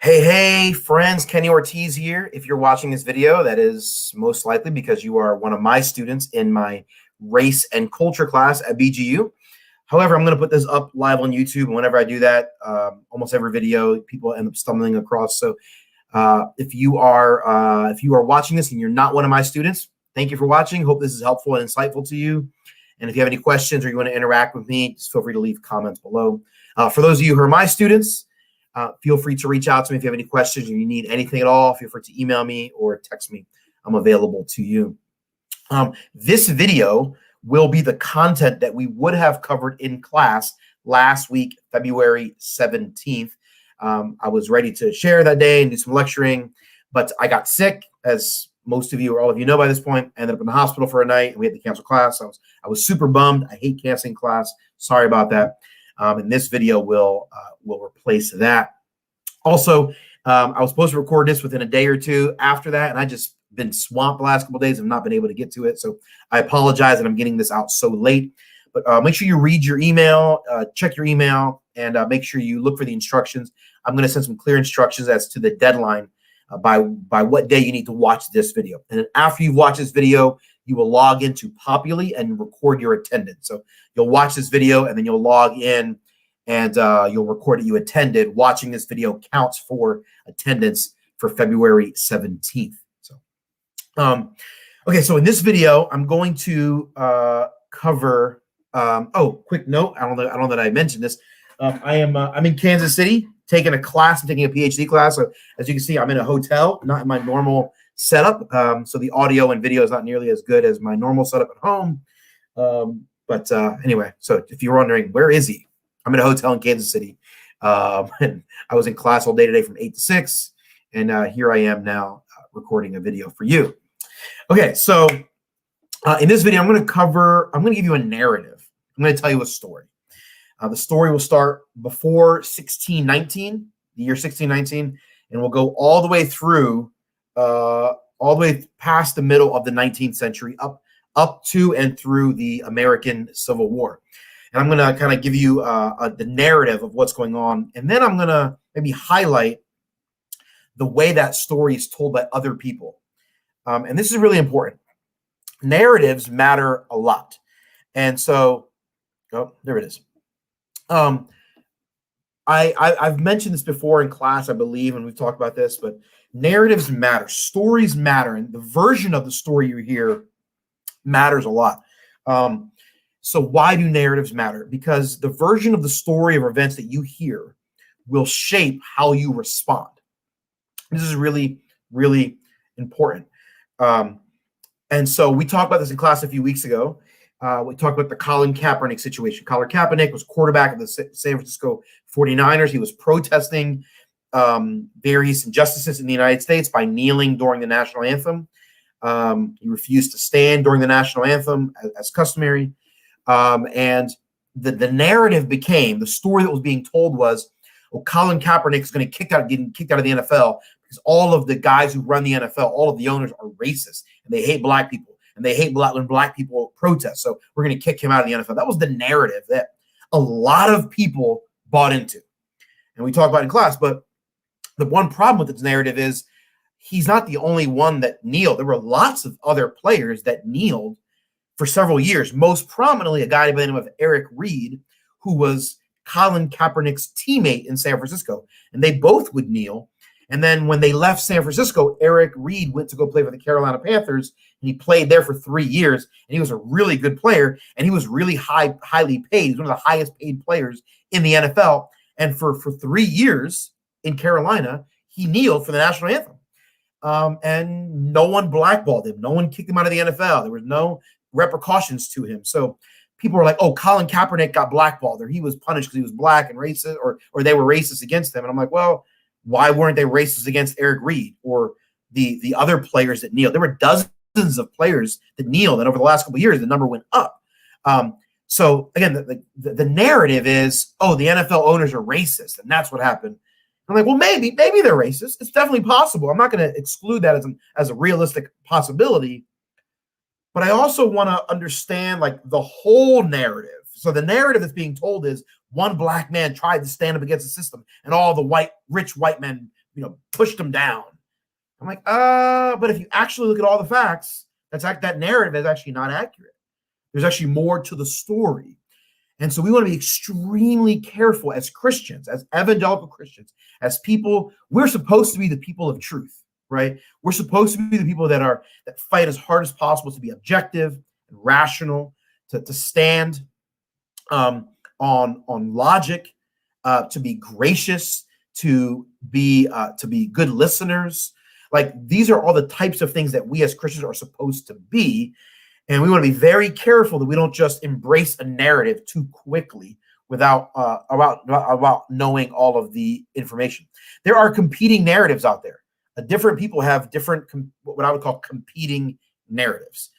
Hey, friends, Kenny Ortiz here. If you're watching this video, that is most likely because you are one of my students in my race and culture class at BGU. However, I'm going to put this up live on YouTube. And whenever I do that, almost every video, people end up stumbling across. So if you are watching this and you're not one of my students, thank you for watching. Hope this is helpful and insightful to you. And if you have any questions or you want to interact with me, just feel free to leave comments below. For those of you who are my students, feel free to reach out to me if you have any questions or you need anything at all. Feel free to email me or text me. I'm available to you. This video will be the content that we would have covered in class last week, February 17th. I was ready to share that day and do some lecturing, but I got sick, as most of you or all of you know by this point. I ended up in the hospital for a night and we had to cancel class. I was super bummed. I hate canceling class. Sorry about that. And this video will replace that. Also, I was supposed to record this within a day or two after that, and I just been swamped the last couple of days and not been able to get to it. So I apologize that I'm getting this out so late. But make sure you read your email, check your email, and make sure you look for the instructions. I'm going to send some clear instructions as to the deadline by what day you need to watch this video. And then after you've watched this video, you will log into Populi and record your attendance. So you'll watch this video and then you'll log in and you'll record that you attended. Watching this video counts for attendance for February 17th. So, okay, so in this video, I'm going to cover. Quick note. I don't know that I mentioned this. I'm in Kansas City taking a class. I'm taking a PhD class. So as you can see, I'm in a hotel, not in my normal setup. So the audio and video is not nearly as good as my normal setup at home. But anyway, so if you're wondering, where is he? I'm in a hotel in Kansas City. And I was in class all day today from 8 to 6. And here I am now recording a video for you. Okay, so in this video, I'm going to give you a narrative. I'm going to tell you a story. The story will start before 1619, the year 1619, and we'll go all the way through, all the way past the middle of the 19th century, up to and through the American Civil War. And I'm going to kind of give you the narrative of what's going on. And then I'm going to maybe highlight the way that story is told by other people. And this is really important. Narratives matter a lot. And so, there it is. I've mentioned this before in class, I believe, and we've talked about this, but narratives matter. Stories matter. And the version of the story you hear matters a lot. So why do narratives matter? Because the version of the story of events that you hear will shape how you respond. This is really, really important. And so we talked about this in class a few weeks ago. We talked about the Colin Kaepernick situation. Colin Kaepernick was quarterback of the San Francisco 49ers. He was protesting various injustices in the United States by kneeling during the national anthem. He refused to stand during the national anthem as customary. And the narrative became, the story that was being told was, well, Colin Kaepernick is getting kicked out of the NFL because all of the guys who run the NFL, all of the owners are racist and they hate black people and they hate when black people protest. So we're going to kick him out of the NFL. That was the narrative that a lot of people bought into. And we talked about it in class, but the one problem with this narrative is he's not the only one that kneeled. There were lots of other players that kneeled for several years, most prominently a guy by the name of Eric Reed, who was Colin Kaepernick's teammate in San Francisco. And they both would kneel. And then when they left San Francisco, Eric Reed went to go play for the Carolina Panthers, and he played there for 3 years. And he was a really good player, and he was really highly paid. He's one of the highest paid players in the NFL. And for 3 years in Carolina, he kneeled for the national anthem. And no one blackballed him. No one kicked him out of the NFL. There was no repercussions to him. So people were like, oh, Colin Kaepernick got blackballed, or he was punished because he was black and racist, or they were racist against him. And I'm like, well, why weren't they racist against Eric Reed or the other players that kneeled? There were dozens of players that kneeled, and over the last couple of years, the number went up. So again, the narrative is, oh, the NFL owners are racist, and that's what happened. I'm like, well, maybe they're racist. It's definitely possible. I'm not going to exclude that as a realistic possibility. But I also want to understand like the whole narrative. So the narrative that's being told is one black man tried to stand up against the system, and all the rich white men pushed them down. I'm like, but if you actually look at all the facts, that narrative is actually not accurate. There's actually more to the story. And so we want to be extremely careful as Christians, as evangelical Christians, as people. We're supposed to be the people of truth, right? We're supposed to be the people that fight as hard as possible to be objective and rational, to stand on logic, to be gracious, to be good listeners. Like, these are all the types of things that we as Christians are supposed to be. And we want to be very careful that we don't just embrace a narrative too quickly without about knowing all of the information. There are competing narratives out there. Different people have different, what I would call competing narratives.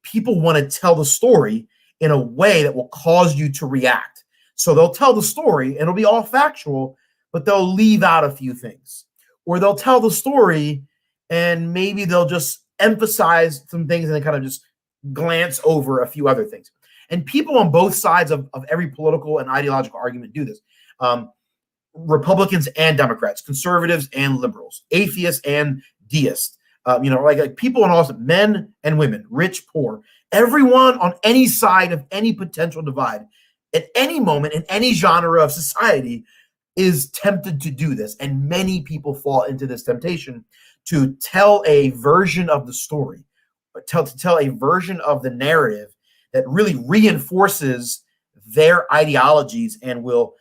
People want to tell the story in a way that will cause you to react. So they'll tell the story and it'll be all factual, but they'll leave out a few things. Or they'll tell the story and maybe they'll just emphasize some things and then kind of just glance over a few other things. And people on both sides of every political and ideological argument do this. Republicans and Democrats, conservatives and liberals, atheists and deists, like people on all sides, men and women, rich, poor, everyone on any side of any potential divide at any moment in any genre of society is tempted to do this. And many people fall into this temptation to tell a version of the story, to tell a version of the narrative that really reinforces their ideologies and will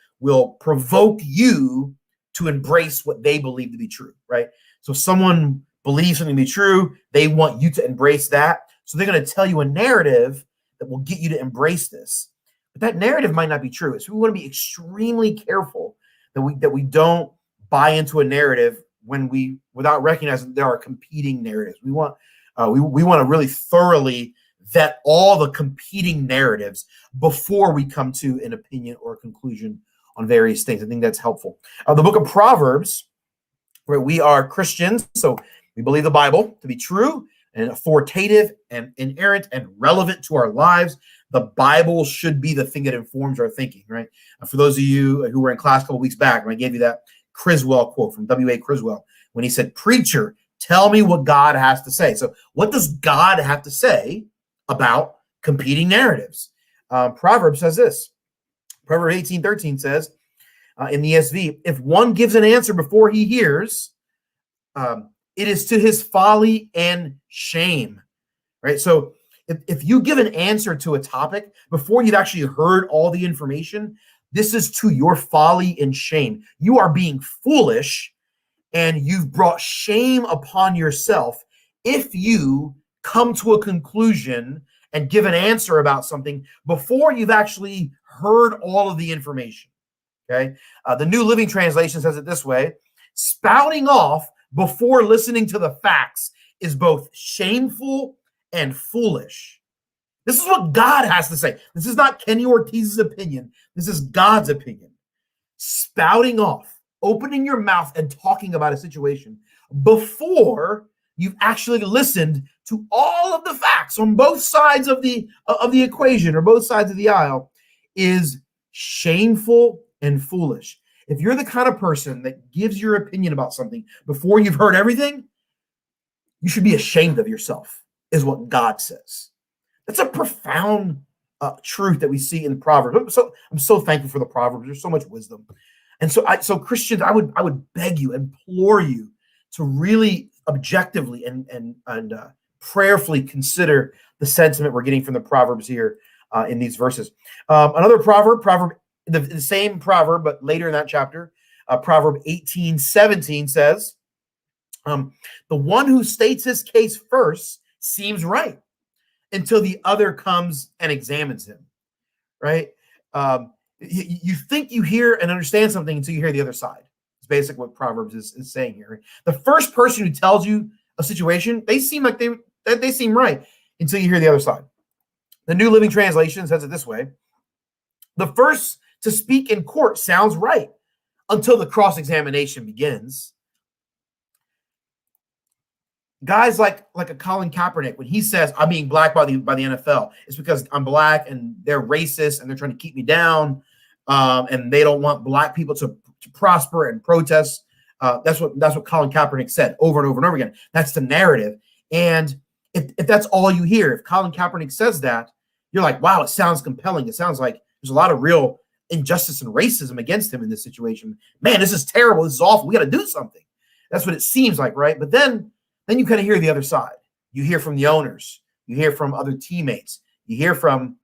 provoke you to embrace what they believe to be true, right? So someone believes something to be true, they want you to embrace that. So they're going to tell you a narrative that will get you to embrace this. But that narrative might not be true. So we want to be extremely careful that we don't buy into a narrative without recognizing there are competing narratives. We want to really thoroughly vet all the competing narratives before we come to an opinion or a conclusion on various things. I think that's helpful. The book of Proverbs, where we are Christians, so we believe the Bible to be true and authoritative and inerrant and relevant to our lives. The Bible should be the thing that informs our thinking, right? For those of you who were in class a couple weeks back, when I gave you that Criswell quote from W.A. Criswell, when he said, "Preacher, tell me what God has to say." So what does God have to say about competing narratives? Proverbs says this. Proverbs 18:13 says in the ESV, if one gives an answer before he hears, it is to his folly and shame, right? So if you give an answer to a topic before you've actually heard all the information, this is to your folly and shame. You are being foolish and you've brought shame upon yourself if you come to a conclusion and give an answer about something before you've actually heard all of the information, okay? The New Living Translation says it this way: spouting off before listening to the facts is both shameful and foolish. This is what God has to say. This is not Kenny Ortiz's opinion. This is God's opinion. Spouting off, opening your mouth and talking about a situation before you've actually listened to all of the facts on both sides of the equation or both sides of the aisle is shameful and foolish. If you're the kind of person that gives your opinion about something before you've heard everything, you should be ashamed of yourself, is what God says. That's a profound truth that we see in Proverbs. So I'm so thankful for the Proverbs. There's so much wisdom. And so Christians, I would beg you, implore you to really objectively and prayerfully consider the sentiment we're getting from the Proverbs here in these verses. Another proverb, the same proverb, but later in that chapter, Proverb 18:17 says, the one who states his case first seems right until the other comes and examines him, right? You think you hear and understand something until you hear the other side. It's basically what Proverbs is saying here. The first person who tells you a situation, they seem like they seem right until you hear the other side. The New Living Translation says it this way: the first to speak in court sounds right until the cross-examination begins. Guys like a Colin Kaepernick, when he says, I'm being blackballed by the NFL, it's because I'm black and they're racist and they're trying to keep me down, and they don't want black people to prosper and protest That's what Colin Kaepernick said over and over and over again. That's the narrative. And if that's all you hear, if Colin Kaepernick says that, you're like, wow, it sounds compelling. It sounds like there's a lot of real injustice and racism against him in this situation. Man, this is terrible. This is awful. We got to do something. That's what it seems like, right? But then you kind of hear the other side. You hear from the owners. You hear from other teammates. You hear from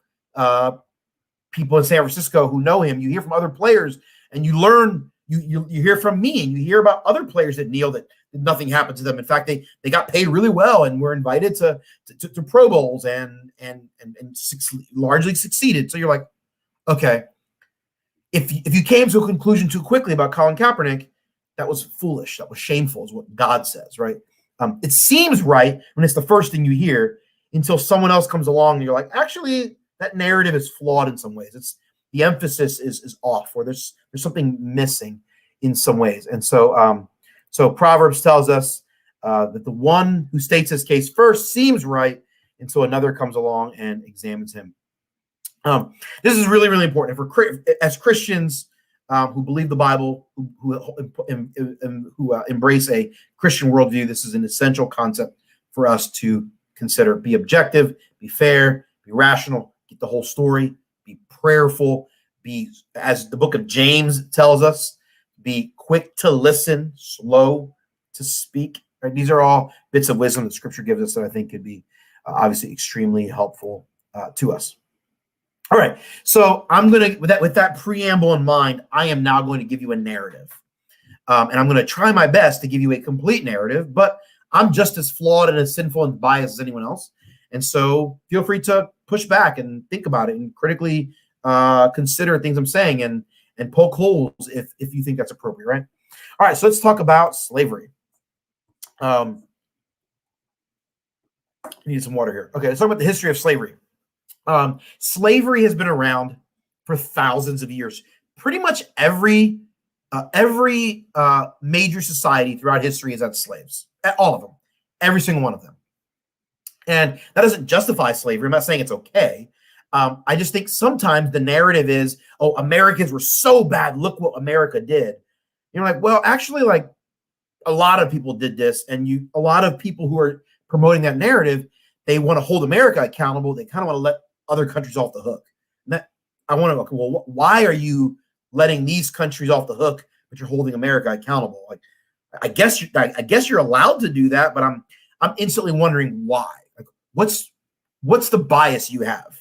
people in San Francisco who know him. You hear from other players, and you learn. You hear from me, and you hear about other players that kneel that nothing happened to them. In fact, they got paid really well and were invited to Pro Bowls and largely succeeded. So you're like, okay, if you came to a conclusion too quickly about Colin Kaepernick, that was foolish. That was shameful, is what God says, right? It seems right when it's the first thing you hear until someone else comes along and you're like, actually, that narrative is flawed in some ways. It's the emphasis is off, or there's something missing in some ways. And so so Proverbs tells us that the one who states his case first seems right until another comes along and examines him. This is really, really important. If we're as Christians who believe the Bible, who embrace a Christian worldview, this is an essential concept for us to consider. Be objective, be fair, be rational, get the whole story, be prayerful, be, as the book of James tells us, be quick to listen, slow to speak. Right? These are all bits of wisdom that Scripture gives us that I think could be obviously extremely helpful to us. All right, so I'm going to, with that preamble in mind, I am now going to give you a narrative. And I'm going to try my best to give you a complete narrative, but I'm just as flawed and as sinful and biased as anyone else. And so feel free to push back and think about it and critically consider things I'm saying and poke holes if you think that's appropriate, right? All right, so let's talk about slavery. I need some water here. Okay, let's talk about the history of slavery. Slavery has been around for thousands of years. Pretty much every major society throughout history has had slaves. All of them, every single one of them. And that doesn't justify slavery. I'm not saying it's okay. I just think sometimes the narrative is, oh, Americans were so bad. Look what America did. You're like, well, actually, like a lot of people did this, and a lot of people who are promoting that narrative, they want to hold America accountable. They kind of want to let other countries off the hook. And I want to, well, why are you letting these countries off the hook, but you're holding America accountable? Like, I guess you're allowed to do that, but I'm instantly wondering why. Like, what's the bias you have?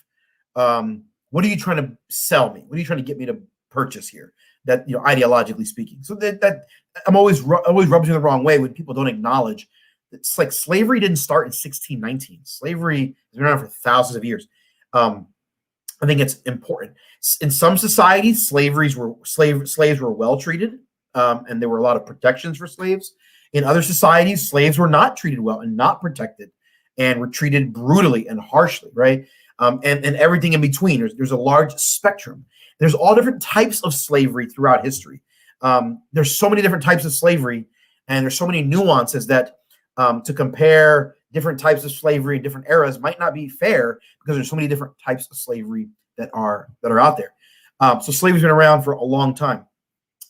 What are you trying to sell me? What are you trying to get me to purchase here? That, ideologically speaking. So that I'm always rubs me the wrong way when people don't acknowledge. It's like slavery didn't start in 1619. Slavery has been around for thousands of years. I think it's important. In some societies, slaves were well treated, and there were a lot of protections for slaves. In other societies, slaves were not treated well and not protected, and were treated brutally and harshly, right? And everything in between. There's a large spectrum. There's all different types of slavery throughout history. There's so many different types of slavery, and there's so many nuances that to compare different types of slavery in different eras might not be fair, because there's so many different types of slavery that are out there. So slavery's been around for a long time.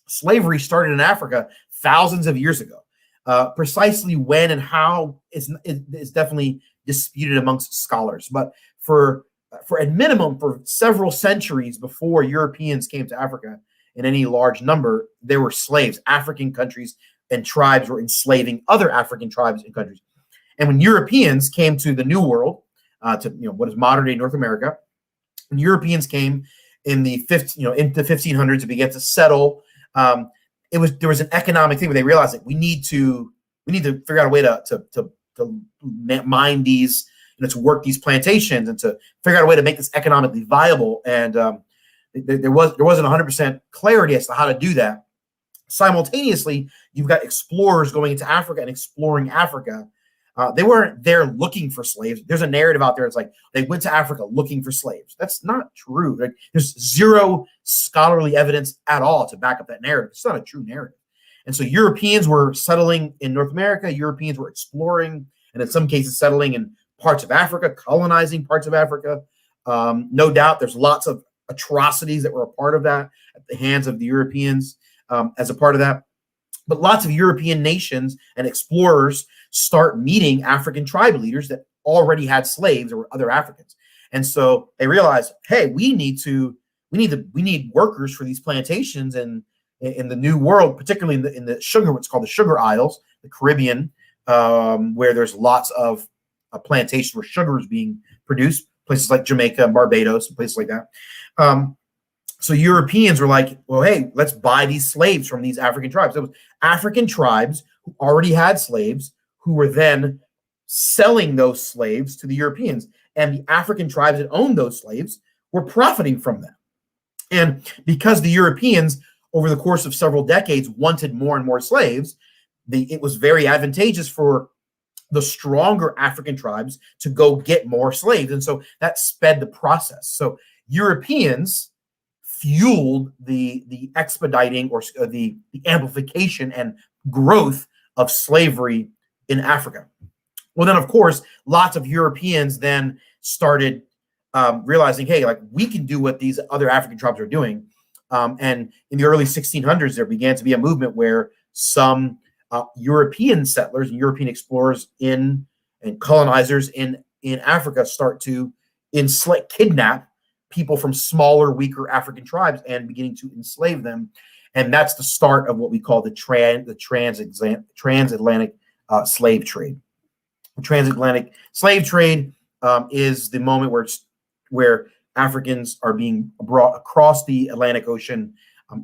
Slavery started in Africa thousands of years ago. Precisely when and how is definitely disputed amongst scholars. But for at minimum, for several centuries before Europeans came to Africa in any large number, there were slaves. African countries and tribes were enslaving other African tribes and countries. And when Europeans came to the New World, to what is modern day North America, when Europeans came in the into 1500s and began to settle, there was an economic thing where they realized that we need to figure out a way to mine these, to work these plantations, and to figure out a way to make this economically viable. And there wasn't 100% clarity as to how to do that. Simultaneously, you've got explorers going into Africa and exploring Africa. They weren't there looking for slaves. There's a narrative out there. It's like they went to Africa looking for slaves. That's not true. Like, there's zero scholarly evidence at all to back up that narrative. It's not a true narrative. And so Europeans were settling in North America. Europeans were exploring, and in some cases settling in parts of Africa, colonizing parts of Africa. No doubt there's lots of atrocities that were a part of that at the hands of the Europeans as a part of that. But lots of European nations and explorers start meeting African tribe leaders that already had slaves or other Africans. And so they realize, hey, we need workers for these plantations and in the New World, particularly in the sugar, what's called the Sugar Isles, the Caribbean, where there's lots of plantations where sugar is being produced, places like Jamaica and Barbados and places like that. So Europeans were like, well, hey, let's buy these slaves from these African tribes. It was African tribes who already had slaves who were then selling those slaves to the Europeans. And the African tribes that owned those slaves were profiting from them. And because the Europeans, over the course of several decades, wanted more and more slaves, it was very advantageous for the stronger African tribes to go get more slaves. And so that sped the process. So Europeans fueled the expediting or the amplification and growth of slavery in Africa. Well, then, of course, lots of Europeans then started realizing, hey, like we can do what these other African tribes are doing. And in the early 1600s, there began to be a movement where some European settlers and European explorers and colonizers in Africa start to kidnap people from smaller, weaker African tribes and beginning to enslave them. And that's the start of what we call the transatlantic slave trade. The transatlantic slave trade is the moment where Africans are being brought across the Atlantic Ocean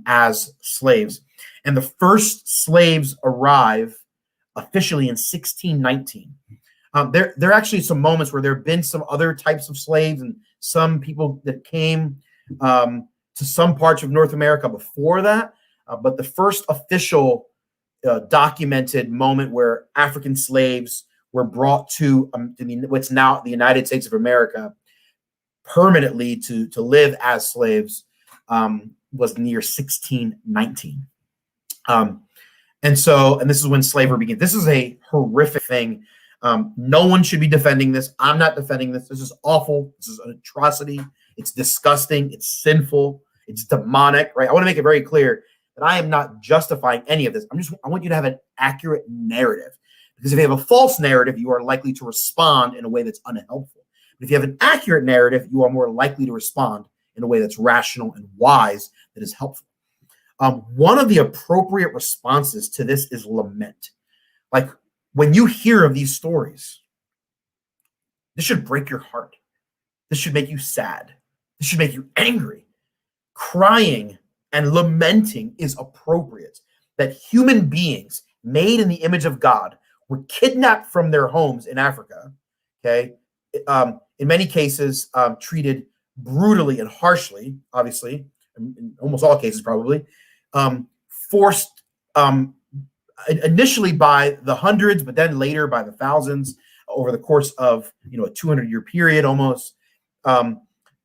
as slaves. And the first slaves arrive officially in 1619. There are actually some moments where there have been some other types of slaves and some people that came to some parts of North America before that. But the first official documented moment where African slaves were brought to what's now the United States of America permanently to live as slaves was in the year 1619. And this is when slavery began. This is a horrific thing. No one should be defending this. I'm not defending this. This is awful. This is an atrocity. It's disgusting. It's sinful. It's demonic, right? I want to make it very clear that I am not justifying any of this. I want you to have an accurate narrative, because if you have a false narrative, you are likely to respond in a way that's unhelpful. But if you have an accurate narrative, you are more likely to respond in a way that's rational and wise, that is helpful. One of the appropriate responses to this is lament. Like, when you hear of these stories, this should break your heart. This should make you sad. This should make you angry. Crying and lamenting is appropriate. That human beings made in the image of God were kidnapped from their homes in Africa, okay? In many cases, treated brutally and harshly, obviously, in almost all cases probably, forced initially by the hundreds, but then later by the thousands over the course of a 200-year period almost.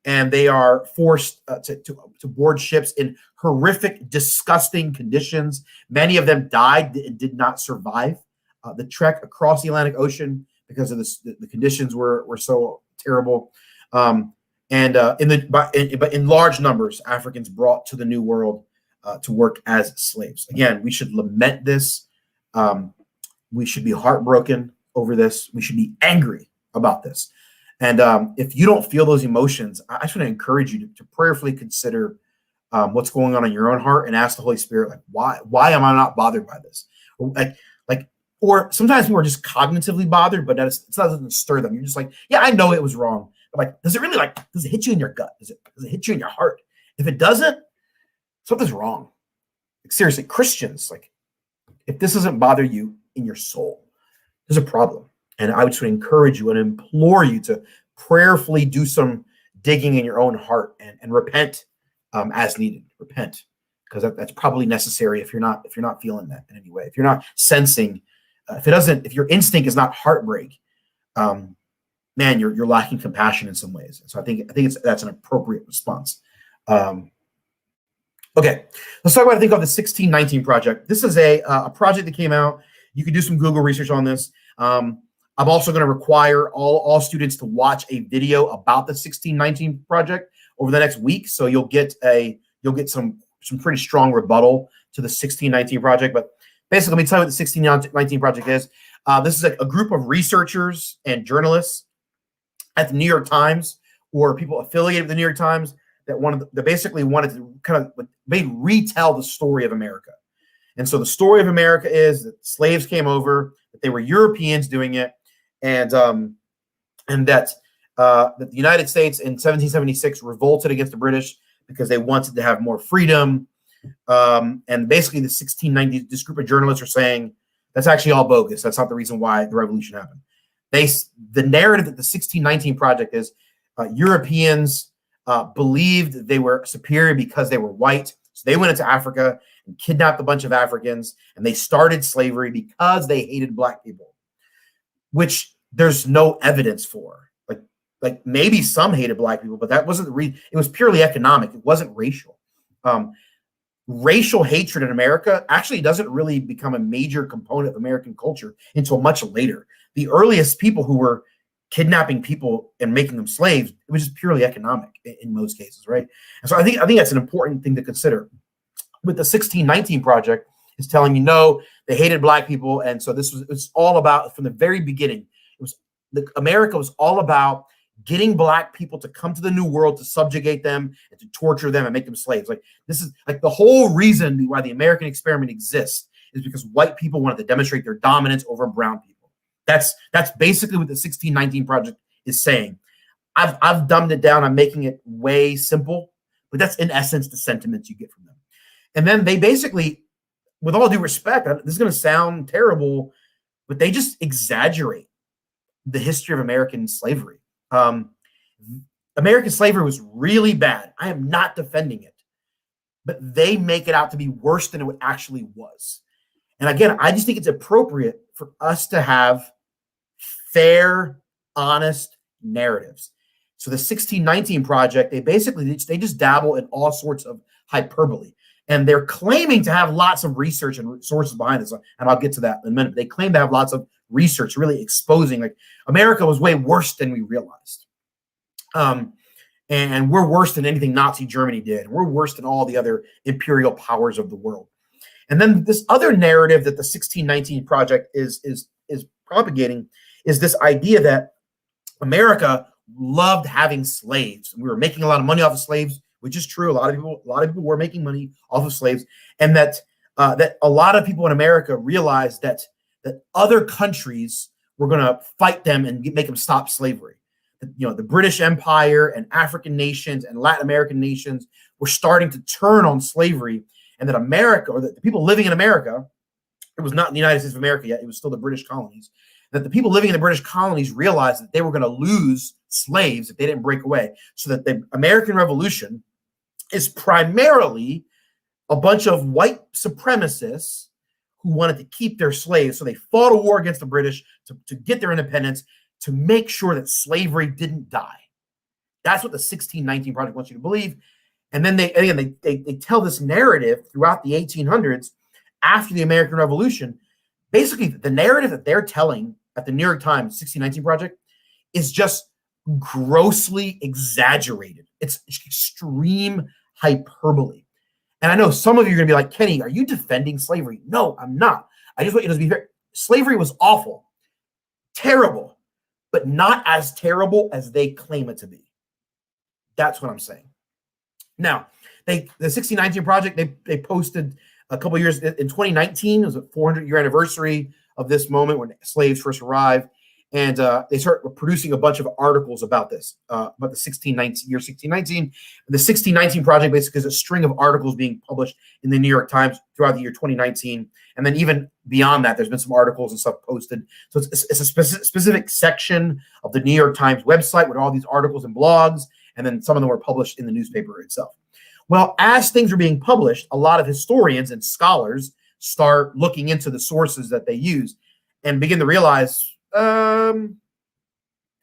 And they are forced to board ships in horrific, disgusting conditions. Many of them died and did not survive the trek across the Atlantic Ocean because of the conditions were so terrible. But in large numbers, Africans brought to the New World to work as slaves. Again, we should lament this. We should be heartbroken over this. We should be angry about this. And if you don't feel those emotions, I just want to encourage you to prayerfully consider what's going on in your own heart and ask the Holy Spirit, like, why am I not bothered by this? Or sometimes people are just cognitively bothered, but it doesn't stir them. You're just like, yeah, I know it was wrong. But like, does it hit you in your gut? Does it hit you in your heart? If it doesn't, something's wrong. Like, seriously, Christians, like, if this doesn't bother you in your soul, there's a problem. And I would just encourage you and implore you to prayerfully do some digging in your own heart and repent as needed. Repent, because that's probably necessary if you're not feeling that in any way. If you're not sensing, if your instinct is not heartbreak, man, you're lacking compassion in some ways. So I think that's an appropriate response. Okay, let's talk about the thing called the 1619 project. This is a project that came out. You can do some Google research on this. I'm also going to require all students to watch a video about the 1619 project over the next week. So you'll get some pretty strong rebuttal to the 1619 project. But Basically, let me tell you what the 1619 Project is. This is a group of researchers and journalists at the New York Times, or people affiliated with the New York Times, that basically wanted to kind of retell the story of America. And so the story of America is that slaves came over, that they were Europeans doing it, and that the United States in 1776 revolted against the British because they wanted to have more freedom. And basically, the 1690, this group of journalists are saying that's actually all bogus. That's not the reason why the revolution happened. The narrative that the 1619 Project is, Europeans believed that they were superior because they were white. So they went into Africa and kidnapped a bunch of Africans, and they started slavery because they hated black people, which there's no evidence for. Like maybe some hated black people, but that wasn't the reason. It was purely economic. It wasn't racial. Racial hatred in America actually doesn't really become a major component of American culture until much later. The earliest people who were kidnapping people and making them slaves, it was just purely economic in most cases, right? And so I think that's an important thing to consider. With the 1619 Project, is telling you no, they hated black people, and so it's all about, from the very beginning, America was all about getting black people to come to the New World, to subjugate them and to torture them and make them slaves. Like, this is like the whole reason why the American experiment exists, is because white people wanted to demonstrate their dominance over brown people. That's basically what the 1619 Project is saying. I've dumbed it down. I'm making it way simple, but that's in essence the sentiments you get from them. And then they basically, with all due respect, this is going to sound terrible, but they just exaggerate the history of American slavery. American slavery was really bad. I am not defending it, but they make it out to be worse than it actually was. And again, I just think it's appropriate for us to have fair, honest narratives. So the 1619 Project, they just dabble in all sorts of hyperbole, and they're claiming to have lots of research and sources behind this. And I'll get to that in a minute. They claim to have lots of research really exposing like America was way worse than we realized. And we're worse than anything Nazi Germany did. We're worse than all the other imperial powers of the world. And then this other narrative that the 1619 Project is propagating is this idea that America loved having slaves. We were making a lot of money off of slaves, which is true. A lot of people were making money off of slaves, and that a lot of people in America realized that other countries were going to fight them and make them stop slavery. The British Empire and African nations and Latin American nations were starting to turn on slavery, and that America, or the people living in America, it was not the United States of America yet, it was still the British colonies, that the people living in the British colonies realized that they were going to lose slaves if they didn't break away. So that the American Revolution is primarily a bunch of white supremacists who wanted to keep their slaves. So they fought a war against the British to get their independence, to make sure that slavery didn't die. That's what the 1619 Project wants you to believe. And then they tell this narrative throughout the 1800s after the American Revolution. Basically, the narrative that they're telling at the New York Times 1619 Project is just grossly exaggerated. It's extreme hyperbole. And I know some of you are going to be like, Kenny, are you defending slavery? No, I'm not. I just want you to be fair. Slavery was awful, terrible, but not as terrible as they claim it to be. That's what I'm saying. Now, the 1619 Project, they posted a couple of years in 2019. It was a 400-year anniversary of this moment when slaves first arrived, and they start producing a bunch of articles about this, about the 1619. The 1619 Project basically is a string of articles being published in the New York Times throughout the year 2019, and then even beyond that, there's been some articles and stuff posted. So it's a specific section of the New York Times website with all these articles and blogs, and then some of them were published in the newspaper itself. Well, as things are being published, a lot of historians and scholars start looking into the sources that they use and begin to realize,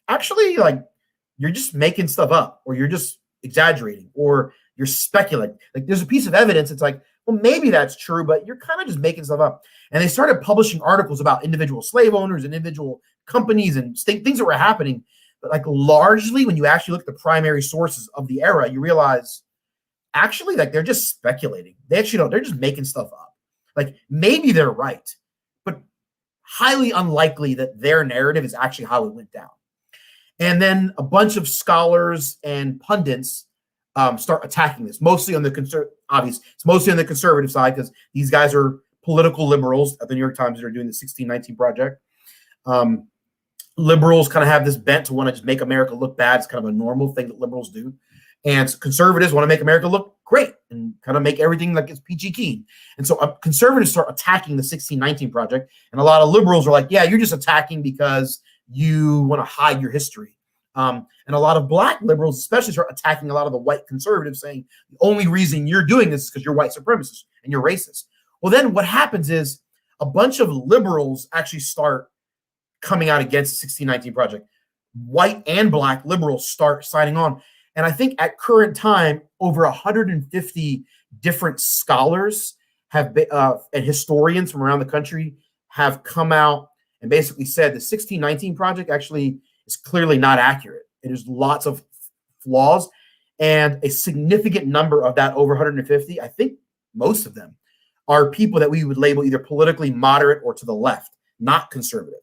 actually, like, you're just making stuff up, or you're just exaggerating, or you're speculating. Like, there's a piece of evidence. It's like, well, maybe that's true, but you're kind of just making stuff up. And they started publishing articles about individual slave owners and individual companies and things that were happening. But like, largely, when you actually look at the primary sources of the era, you realize, actually, like, they're just speculating. They actually don't. They're just making stuff up. Like maybe they're right, but highly unlikely that their narrative is actually how it went down. And then a bunch of scholars and pundits start attacking this, mostly on the it's mostly on the conservative side because these guys are political liberals at the New York Times that are doing the 1619 Project. Liberals kind of have this bent to want to just make America look bad. It's kind of a normal thing that liberals do. And conservatives want to make America look great and kind of make everything like it's peachy keen. And so conservatives start attacking the 1619 Project. And a lot of liberals are like, yeah, you're just attacking because you want to hide your history. And a lot of black liberals especially start attacking a lot of the white conservatives, saying the only reason you're doing this is because you're white supremacists and you're racist. Well, then what happens is a bunch of liberals actually start coming out against the 1619 Project. White and black liberals start signing on. And I think at current time, over 150 different scholars have been, and historians from around the country have come out and basically said the 1619 Project actually is clearly not accurate. It has lots of flaws, and a significant number of that over 150, I think most of them, are people that we would label either politically moderate or to the left, not conservative.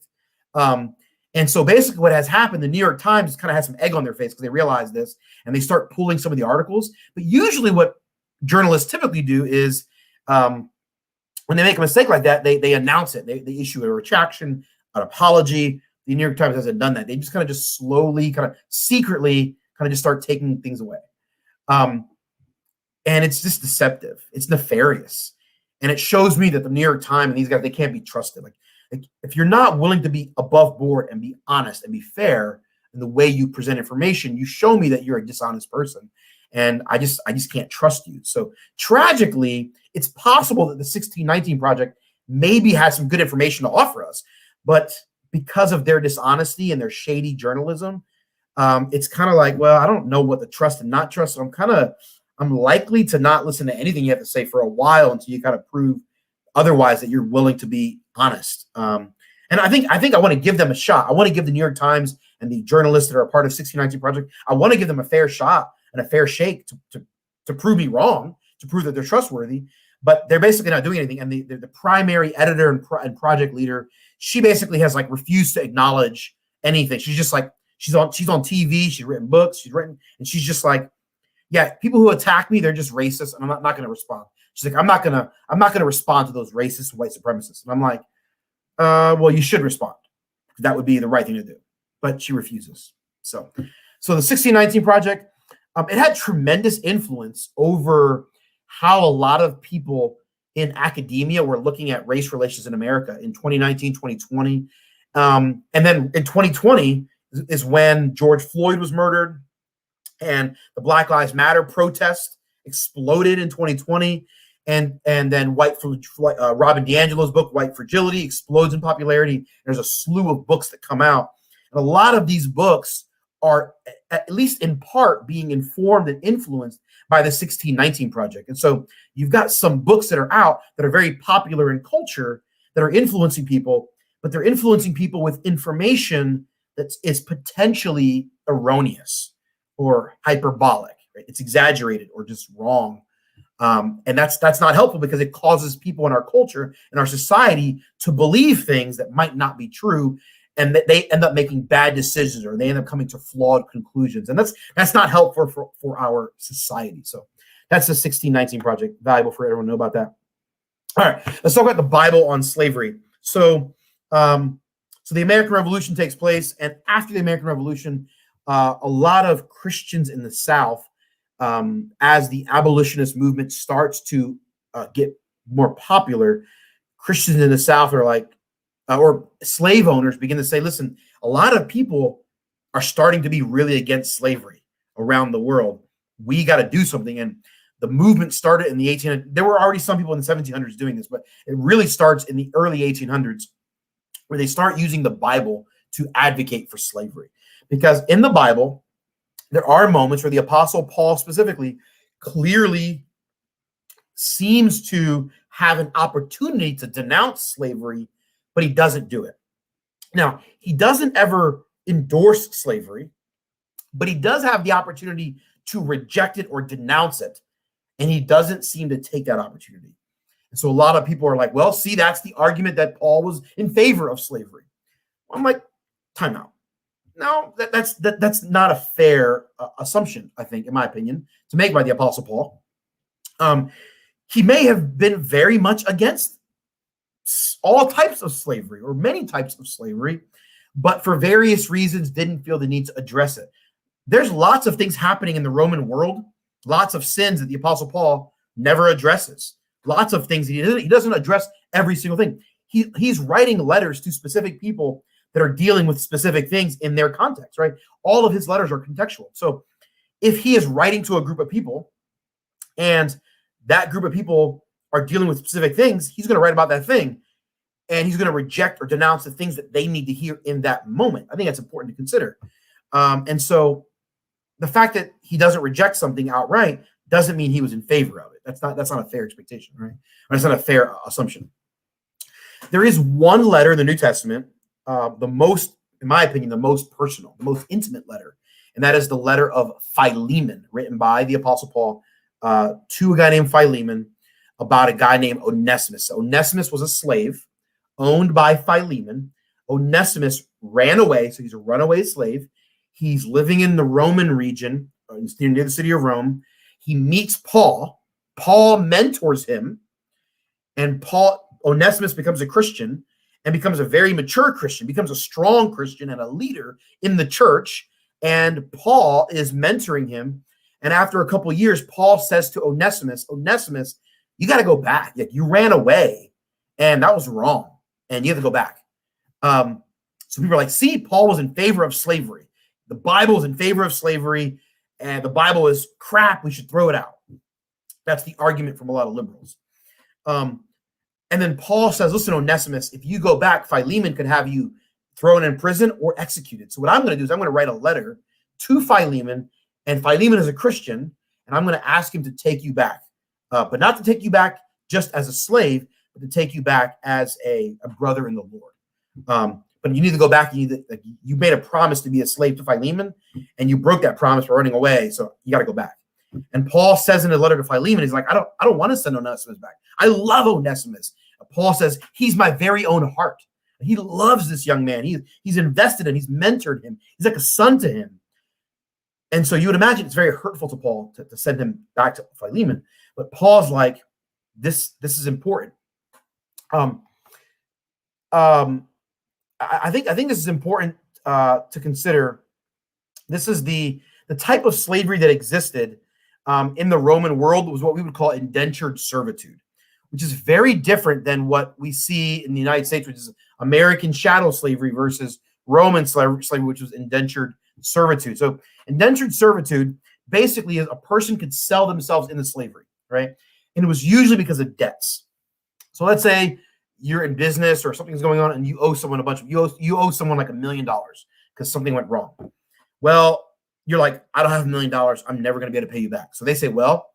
And so basically what has happened, the New York Times kind of has some egg on their face because they realize this and they start pulling some of the articles. But usually what journalists typically do is when they make a mistake like that, they announce it. They issue a retraction, an apology. The New York Times hasn't done that. They just kind of just slowly, kind of secretly, kind of just start taking things away. And it's just deceptive. It's nefarious. And it shows me that the New York Times and these guys, they can't be trusted. Like if you're not willing to be above board and be honest and be fair in the way you present information, you show me that you're a dishonest person. And I just can't trust you. So tragically, it's possible that the 1619 Project maybe has some good information to offer us, but because of their dishonesty and their shady journalism, it's kind of like, well, I don't know what to trust and not trust. So I'm likely to not listen to anything you have to say for a while until you kind of prove otherwise that you're willing to be honest. And I think I want to give them a shot. I want to give the New York Times and the journalists that are a part of 1619 Project, I want to give them a fair shot and a fair shake to prove me wrong, to prove that they're trustworthy. But they're basically not doing anything. And the primary editor and project leader, she basically has like refused to acknowledge anything. She's just like, she's on TV, she's written books, and she's just like, yeah, people who attack me, they're just racist, and I'm not going to respond. She's like, I'm not gonna respond to those racist white supremacists. And I'm like, well, you should respond. That would be the right thing to do. But she refuses. So the 1619 Project, it had tremendous influence over how a lot of people in academia were looking at race relations in America in 2019, 2020. And then in 2020 is when George Floyd was murdered and the Black Lives Matter protest exploded in 2020. And then Robin DiAngelo's book, White Fragility, explodes in popularity. There's a slew of books that come out. And a lot of these books are, at least in part, being informed and influenced by the 1619 Project. And so you've got some books that are out that are very popular in culture that are influencing people, but they're influencing people with information that is potentially erroneous or hyperbolic. Right? It's exaggerated or just wrong. And that's not helpful because it causes people in our culture and our society to believe things that might not be true, and that they end up making bad decisions or they end up coming to flawed conclusions. And that's not helpful for our society. So that's the 1619 Project. Valuable for everyone to know about that. All right, let's talk about the Bible on slavery. So the American Revolution takes place, and after the American Revolution, a lot of Christians in the South, as the abolitionist movement starts to get more popular, Christians in the South are like, or slave owners begin to say, listen, a lot of people are starting to be really against slavery around the world. We got to do something. And the movement started in the 1800s. There were already some people in the 1700s doing this, but it really starts in the early 1800s, where they start using the Bible to advocate for slavery. Because in the Bible, there are moments where the Apostle Paul specifically clearly seems to have an opportunity to denounce slavery, but he doesn't do it. Now, he doesn't ever endorse slavery, but he does have the opportunity to reject it or denounce it, and he doesn't seem to take that opportunity. And so a lot of people are like, well, see, that's the argument that Paul was in favor of slavery. I'm like, time out. No, that's not a fair assumption, I think, in my opinion, to make by the Apostle Paul. He may have been very much against all types of slavery or many types of slavery, but for various reasons didn't feel the need to address it. There's lots of things happening in the Roman world, lots of sins that the Apostle Paul never addresses, lots of things he doesn't address every single thing. He's writing letters to specific people that are dealing with specific things in their context, right? All of his letters are contextual. So if he is writing to a group of people and that group of people are dealing with specific things, he's going to write about that thing, and he's going to reject or denounce the things that they need to hear in that moment. I think that's important to consider. And so the fact that he doesn't reject something outright doesn't mean he was in favor of it. That's not a fair expectation, right? Or that's not a fair assumption. There is one letter in the New Testament, the most, in my opinion, the most personal, the most intimate letter, and that is the letter of Philemon, written by the Apostle Paul to a guy named Philemon about a guy named Onesimus. So Onesimus was a slave owned by Philemon. Onesimus ran away, so he's a runaway slave. He's living in the Roman region, near the city of Rome. He meets Paul. Paul mentors him, and Onesimus becomes a Christian and becomes a very mature Christian, becomes a strong Christian and a leader in the church. And Paul is mentoring him. And after a couple of years, Paul says to Onesimus, you got to go back. You ran away, and that was wrong, and you have to go back. So people are like, see, Paul was in favor of slavery. The Bible is in favor of slavery, and the Bible is crap. We should throw it out. That's the argument from a lot of liberals. And then Paul says, listen, Onesimus, if you go back, Philemon could have you thrown in prison or executed. So what I'm going to do is I'm going to write a letter to Philemon, and Philemon is a Christian, and I'm going to ask him to take you back, but not to take you back just as a slave, but to take you back as a brother in the Lord. But you need to go back. You made a promise to be a slave to Philemon, and you broke that promise by running away. So you got to go back. And Paul says in a letter to Philemon, he's like, I don't want to send Onesimus back. I love Onesimus. Paul says he's my very own heart. He loves this young man. He's invested in him. He's mentored him. He's like a son to him. And so you would imagine it's very hurtful to Paul to send him back to Philemon. But Paul's like, this is important. I think this is important to consider. This is the type of slavery that existed in the Roman world was what we would call indentured servitude, which is very different than what we see in the United States, which is American chattel slavery versus Roman slavery, which was indentured servitude. So indentured servitude basically is a person could sell themselves into slavery, right? And it was usually because of debts. So let's say you're in business or something's going on and you owe someone you owe someone like $1 million because something went wrong. Well, you're like, I don't have $1 million. I'm never going to be able to pay you back. So they say, well,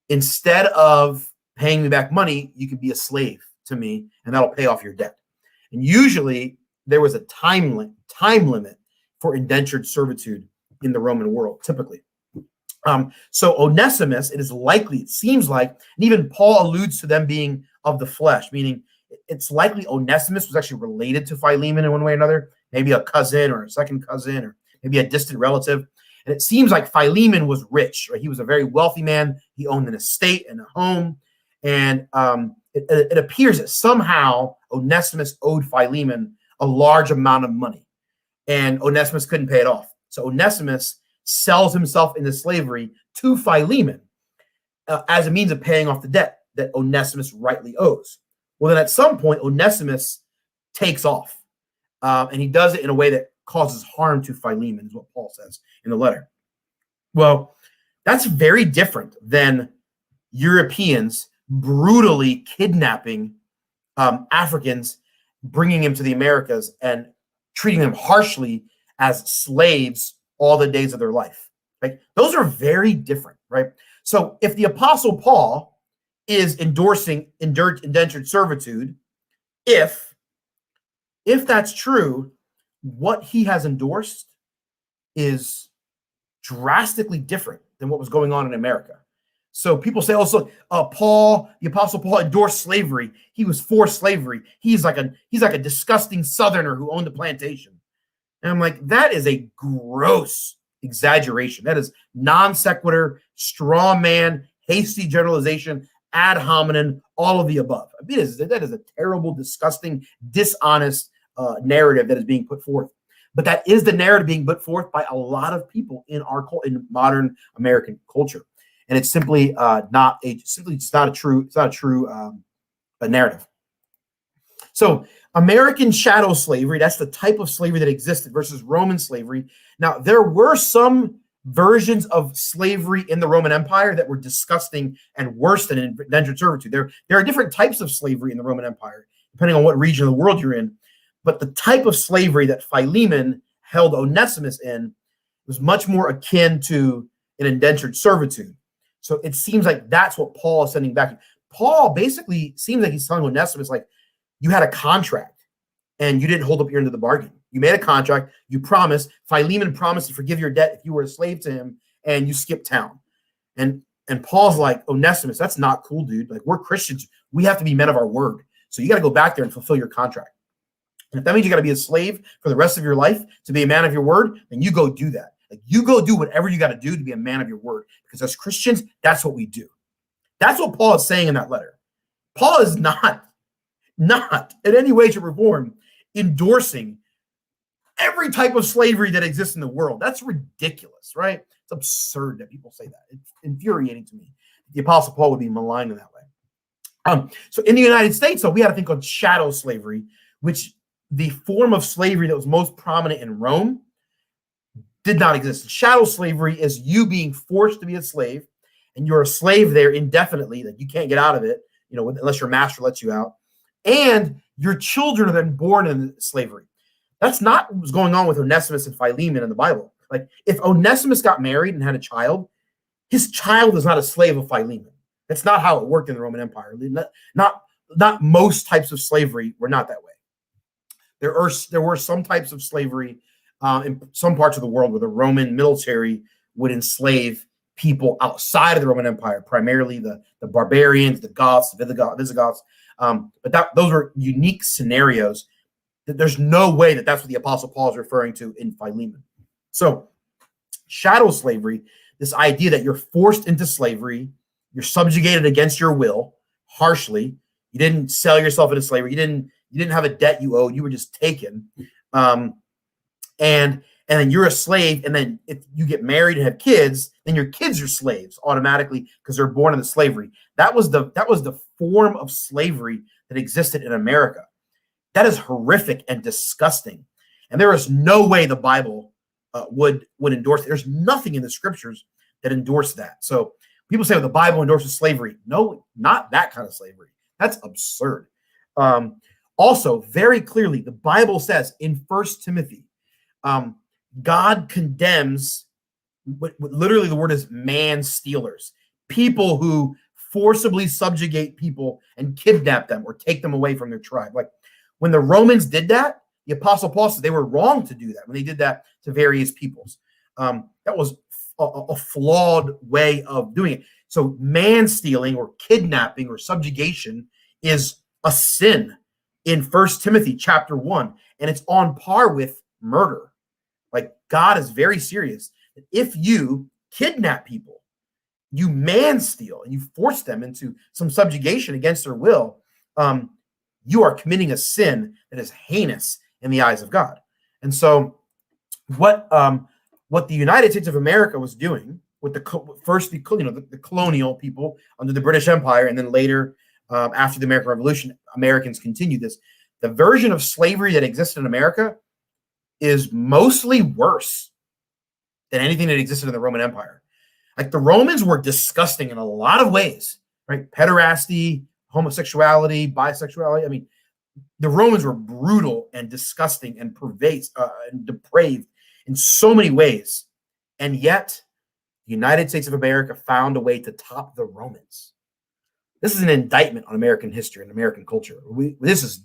instead of paying me back money, you could be a slave to me and that'll pay off your debt. And usually there was a time limit for indentured servitude in the Roman world, typically. So Onesimus, it seems like, and even Paul alludes to them being of the flesh, meaning it's likely Onesimus was actually related to Philemon in one way or another, maybe a cousin or a second cousin or maybe a distant relative. And it seems like Philemon was rich, right? He was a very wealthy man. He owned an estate and a home. And it appears that somehow Onesimus owed Philemon a large amount of money, and Onesimus couldn't pay it off. So Onesimus sells himself into slavery to Philemon as a means of paying off the debt that Onesimus rightly owes. Well, then at some point, Onesimus takes off, and he does it in a way that causes harm to Philemon, is what Paul says in the letter. Well, that's very different than Europeans brutally kidnapping Africans, bringing them to the Americas, and treating them harshly as slaves all the days of their life. Right? Those are very different, right? So if the Apostle Paul is endorsing indentured servitude, if that's true, what he has endorsed is drastically different than what was going on in America. So people say also Paul, the Apostle Paul, endorsed slavery. He was for slavery. He's like a disgusting Southerner who owned a plantation. And I'm like, that is a gross exaggeration. That is non sequitur, straw man, hasty generalization, ad hominem, all of the above. I mean, that is a terrible, disgusting, dishonest narrative that is being put forth. But that is the narrative being put forth by a lot of people in modern American culture, and it's simply not a true narrative. So American chattel slavery, that's the type of slavery that existed versus Roman slavery. Now, there were some versions of slavery in the Roman Empire that were disgusting and worse than indentured servitude. There are different types of slavery in the Roman Empire, depending on what region of the world you're in. But the type of slavery that Philemon held Onesimus in was much more akin to an indentured servitude. So it seems like that's what Paul is sending back. Paul basically seems like he's telling Onesimus, like, you had a contract and you didn't hold up your end of the bargain. You made a contract. You promised. Philemon promised to forgive your debt if you were a slave to him, and you skipped town. And Paul's like, Onesimus, that's not cool, dude. Like, we're Christians. We have to be men of our word. So you got to go back there and fulfill your contract. And if that means you got to be a slave for the rest of your life to be a man of your word, then you go do that. Like, you go do whatever you got to do to be a man of your word. Because as Christians, that's what we do. That's what Paul is saying in that letter. Paul is not in any way, shape, or form endorsing every type of slavery that exists in the world. That's ridiculous, right? It's absurd that people say that. It's infuriating to me. The Apostle Paul would be maligned in that way. So in the United States, though, we had a thing called chattel slavery, which the form of slavery that was most prominent in Rome did not exist. Chattel slavery is you being forced to be a slave, and you're a slave there indefinitely, that you can't get out of it, unless your master lets you out. And your children are then born in slavery. That's not what was going on with Onesimus and Philemon in the Bible. Like, if Onesimus got married and had a child, his child is not a slave of Philemon. That's not how it worked in the Roman Empire. Not most types of slavery were not that way. There were some types of slavery in some parts of the world where the Roman military would enslave people outside of the Roman Empire, primarily the barbarians, the Goths, the Visigoths. But those are unique scenarios. There's no way that that's what the Apostle Paul is referring to in Philemon. So chattel slavery, this idea that you're forced into slavery, you're subjugated against your will, harshly. You didn't sell yourself into slavery. You didn't have a debt you owed. You were just taken. And then you're a slave. And then if you get married and have kids, then your kids are slaves automatically because they're born into slavery. That was the form of slavery that existed in America. That is horrific and disgusting. And there is no way the Bible would endorse it. There's nothing in the scriptures that endorse that. So people say, well, the Bible endorses slavery. No, not that kind of slavery. That's absurd. Also, very clearly, the Bible says in 1 Timothy, God condemns what literally the word is man stealers, people who forcibly subjugate people and kidnap them or take them away from their tribe. Like, when the Romans did that, the Apostle Paul said they were wrong to do that when they did that to various peoples. That was a flawed way of doing it. So man stealing or kidnapping or subjugation is a sin in 1 Timothy chapter 1, and it's on par with murder. Like, God is very serious. If you kidnap people, you man steal, and you force them into some subjugation against their will, you are committing a sin that is heinous in the eyes of God. And so what the United States of America was doing with the colonial people under the British Empire, and then later after the American Revolution, Americans continued this. The version of slavery that existed in America is mostly worse than anything that existed in the Roman Empire. Like, the Romans were disgusting in a lot of ways, right? Pederasty, homosexuality, bisexuality. I mean, the Romans were brutal and disgusting and pervasive and depraved in so many ways. And yet, the United States of America found a way to top the Romans. This is an indictment on American history and American culture. This is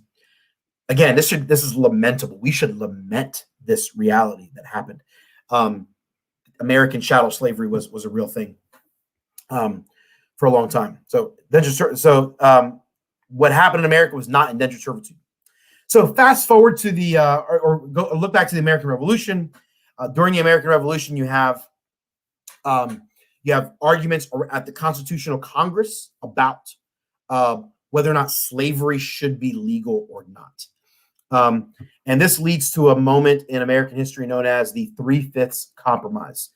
lamentable. We should lament this reality that happened. American chattel slavery was a real thing. for a long time. So what happened in America was not indentured servitude. So fast forward to the look back to the American Revolution. During the American Revolution, you have arguments at the Constitutional Congress about whether or not slavery should be legal or not. And this leads to a moment in American history known as the Three-Fifths Compromise.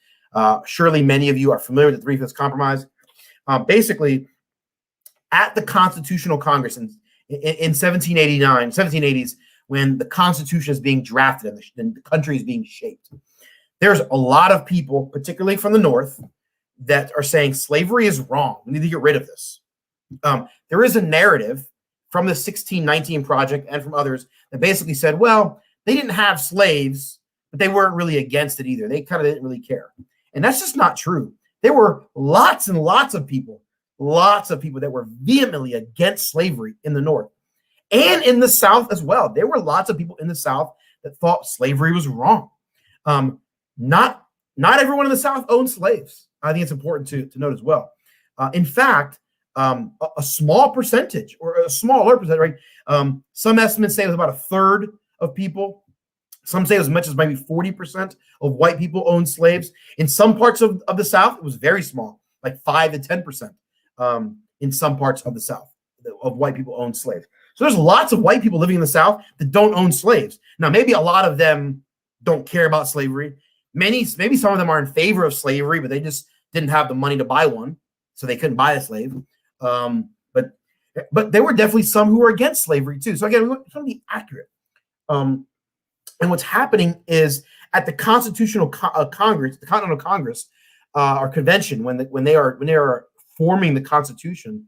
Surely many of you are familiar with the Three-Fifths Compromise. Basically, at the Constitutional Congress in 1780s, when the Constitution is being drafted and the country is being shaped, there's a lot of people, particularly from the North, that are saying slavery is wrong. We need to get rid of this. There is a narrative from the 1619 Project and from others that basically said, well, they didn't have slaves, but they weren't really against it either. They kind of didn't really care. And that's just not true. There were lots and lots of people that were vehemently against slavery in the North and in the South as well. There were lots of people in the South that thought slavery was wrong. Not everyone in the South owned slaves. I think it's important to note as well. In fact, a small percentage or a smaller percentage, right? Some estimates say it was about a third of people. Some say as much as maybe 40% of white people owned slaves. In some parts of the South, it was very small, like 5 to 10%. In some parts of the South, of white people owned slaves. So there's lots of white people living in the South that don't own slaves. Now, maybe a lot of them don't care about slavery. Maybe some of them are in favor of slavery, but they just didn't have the money to buy one, so they couldn't buy a slave. But there were definitely some who were against slavery too. So again, we want to be accurate. And what's happening is at the Constitutional Congress, the Continental Congress, or convention, when they are forming the Constitution,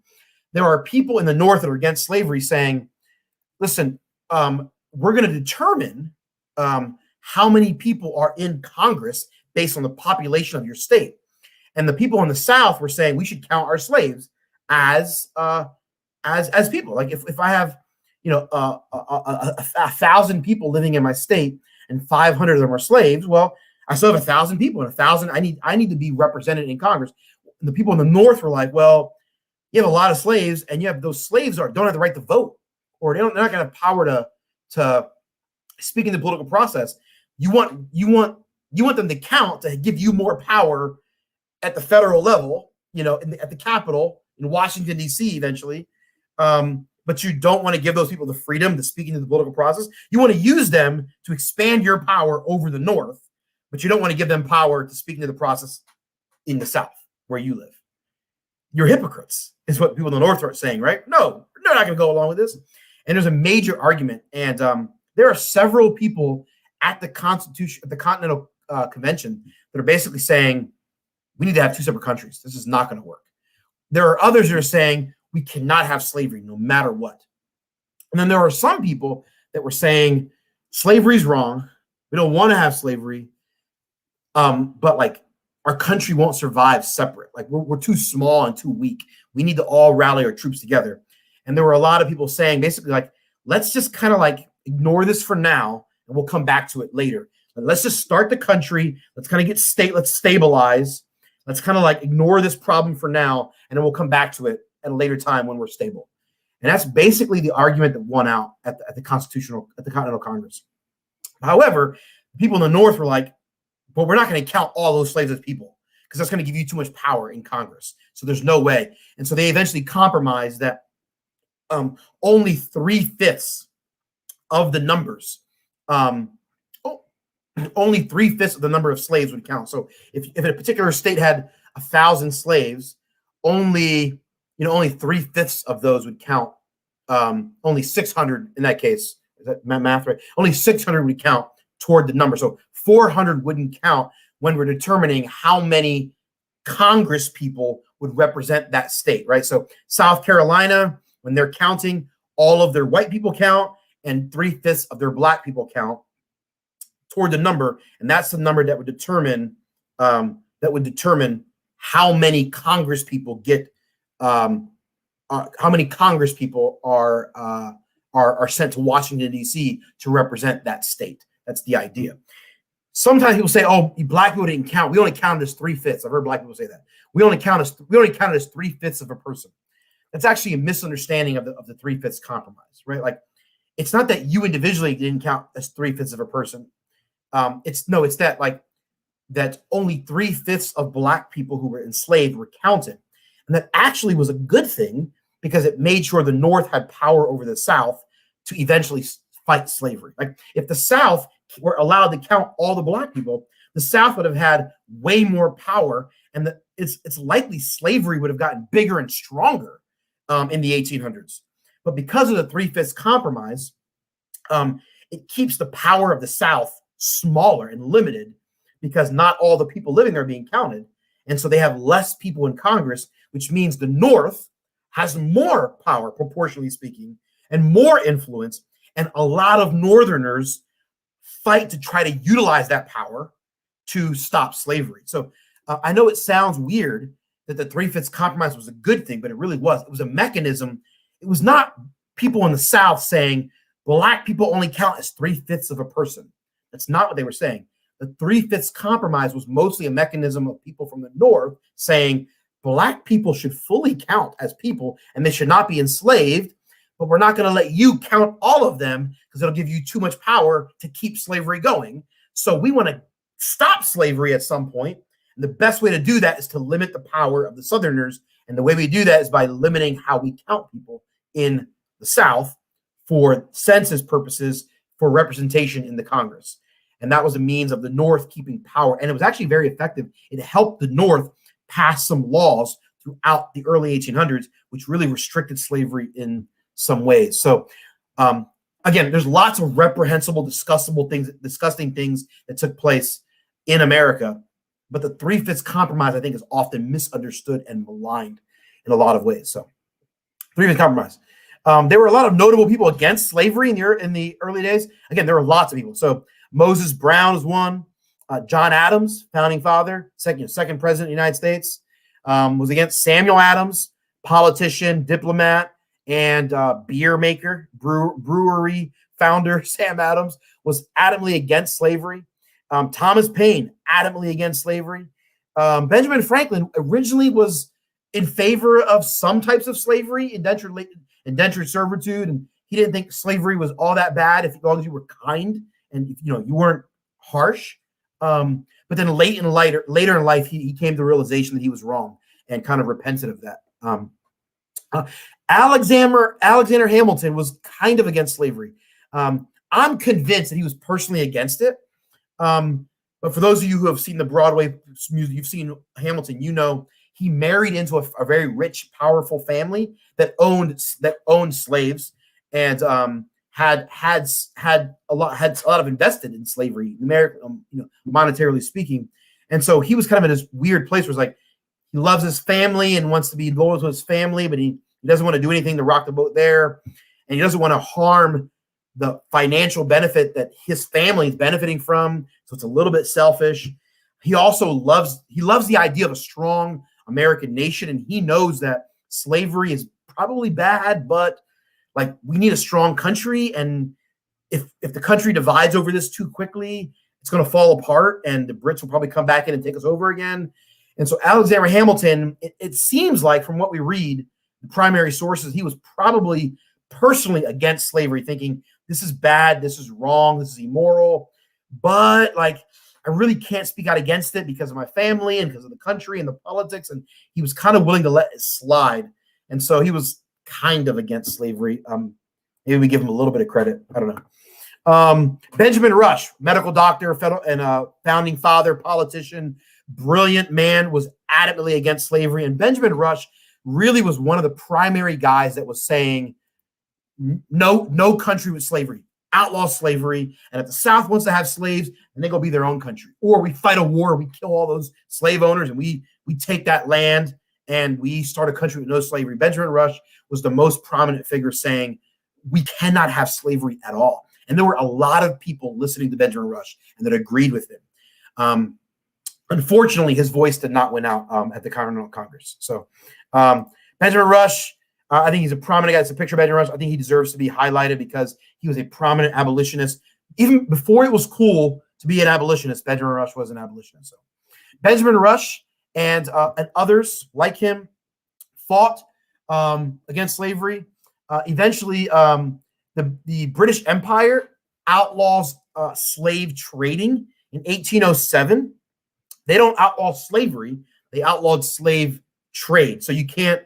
there are people in the North that are against slavery saying, "Listen, we're going to determine how many people are in Congress based on the population of your state." And the people in the South were saying we should count our slaves as people. Like if I have, a 1,000 people living in my state and 500 of them are slaves, well, I still have 1,000 people, and 1,000 I need to be represented in Congress. And the people in the North were like, well, you have a lot of slaves, and you have those slaves don't have the right to vote, or they're not going to have power to speak in the political process. You want them to count to give you more power at the federal level, at the Capitol in Washington, D.C. eventually. But you don't want to give those people the freedom to speak into the political process. You want to use them to expand your power over the North, but you don't want to give them power to speak into the process in the South where you live. You're hypocrites, is what people in the North are saying, right? No, they're not going to go along with this. And there's a major argument. And there are several people at the Continental Convention that are basically saying, we need to have two separate countries. This is not going to work. There are others that are saying we cannot have slavery no matter what. And then there are some people that were saying slavery is wrong. We don't want to have slavery. But like our country won't survive separate. Like we're too small and too weak. We need to all rally our troops together. And there were a lot of people saying basically like, let's just kind of like ignore this for now and we'll come back to it later. But let's just start the country. Let's kind of let's stabilize. Let's kind of like ignore this problem for now, and then we'll come back to it at a later time when we're stable. And that's basically the argument that won out at the Continental Congress. However, people in the North were like, but we're not going to count all those slaves as people because that's going to give you too much power in Congress. So there's no way. And so they eventually compromised that only 3/5 of the numbers, only 3/5 of the number of slaves would count. So if a particular state had 1,000 slaves, only 3/5 of those would count. Only 600 in that case. Is that math right? Only 600 would count toward the number. So 400 wouldn't count when we're determining how many Congress people would represent that state, right? So South Carolina, when they're counting, all of their white people count and 3/5 of their black people count toward the number. And that's the number that would determine how many Congress people get, how many Congress people are sent to Washington, D.C. to represent that state. That's the idea. sometimes people say, "Oh, black people didn't count. We only counted as 3/5." I've heard black people say that. We only counted as 3/5 of a person. That's actually a misunderstanding of the 3/5 compromise, right? Like, it's not that you individually didn't count as 3/5 of a person. It's that like that only 3/5 of black people who were enslaved were counted, and that actually was a good thing because it made sure the North had power over the South to eventually fight slavery. Like, if the South were allowed to count all the black people, the South would have had way more power, and it's likely slavery would have gotten bigger and stronger in the 1800s. But because of the 3/5 compromise, it keeps the power of the South smaller and limited because not all the people living there are being counted. And so they have less people in Congress, which means the North has more power, proportionally speaking, and more influence. And a lot of Northerners fight to try to utilize that power to stop slavery. So I know it sounds weird that the 3/5 compromise was a good thing, but it really was. It was a mechanism. It was not people in the South saying black people only count as 3/5 of a person. That's not what they were saying. The 3/5 compromise was mostly a mechanism of people from the North saying black people should fully count as people and they should not be enslaved, but we're not going to let you count all of them because it'll give you too much power to keep slavery going. So we want to stop slavery at some point. And the best way to do that is to limit the power of the Southerners. And the way we do that is by limiting how we count people in the South for census purposes, for representation in the Congress. And that was a means of the North keeping power. And it was actually very effective. It helped the North pass some laws throughout the early 1800s, which really restricted slavery in some ways. So again, there's lots of reprehensible, disgusting things that took place in America. But the 3/5 compromise, I think, is often misunderstood and maligned in a lot of ways. So 3/5 compromise. There were a lot of notable people against slavery in the early days. Again, there were lots of people. So Moses Brown is one. John Adams, founding father, second president of the United States, was against. Samuel Adams, politician, diplomat, and beer maker, brewery founder. Sam Adams was adamantly against slavery. Thomas Paine, adamantly against slavery. Benjamin Franklin originally was in favor of some types of slavery, indentured servitude, and he didn't think slavery was all that bad as long as you were kind and you weren't harsh. But then later in life, he came to the realization that he was wrong and kind of repented of that. Alexander Hamilton was kind of against slavery. I'm convinced that he was personally against it. But for those of you who have seen the Broadway music, you've seen Hamilton, he married into a very rich, powerful family that owned slaves and had a lot of invested in slavery, monetarily speaking. And so he was kind of in this weird place where it's like he loves his family and wants to be loyal to his family, but he doesn't want to do anything to rock the boat there, and he doesn't want to harm the financial benefit that his family is benefiting from. So it's a little bit selfish. He also loves the idea of a strong American nation, and he knows that slavery is probably bad, but like we need a strong country, and if the country divides over this too quickly, it's going to fall apart, and the Brits will probably come back in and take us over again. And so Alexander Hamilton, it seems like from what we read, the primary sources, he was probably personally against slavery, thinking this is bad, this is wrong, this is immoral, but like I really can't speak out against it because of my family and because of the country and the politics. And he was kind of willing to let it slide. And so he was kind of against slavery. Maybe we give him a little bit of credit. I don't know. Benjamin Rush, medical doctor, and founding father, politician, brilliant man, was adamantly against slavery. And Benjamin Rush really was one of the primary guys that was saying, no country with slavery. Outlaw slavery, and if the South wants to have slaves, then they go be their own country. Or we fight a war, we kill all those slave owners, and we take that land and we start a country with no slavery. Benjamin Rush was the most prominent figure saying we cannot have slavery at all. And there were a lot of people listening to Benjamin Rush and that agreed with him. Unfortunately, his voice did not win out at the Continental Congress. So Benjamin Rush, I think he's a prominent guy. It's a picture of Benjamin Rush. I think he deserves to be highlighted because he was a prominent abolitionist. Even before it was cool to be an abolitionist. Benjamin Rush was an abolitionist. So Benjamin Rush and others like him fought against slavery. Eventually, the British Empire outlaws slave trading in 1807. They don't outlaw slavery. They outlawed slave trade. So you can't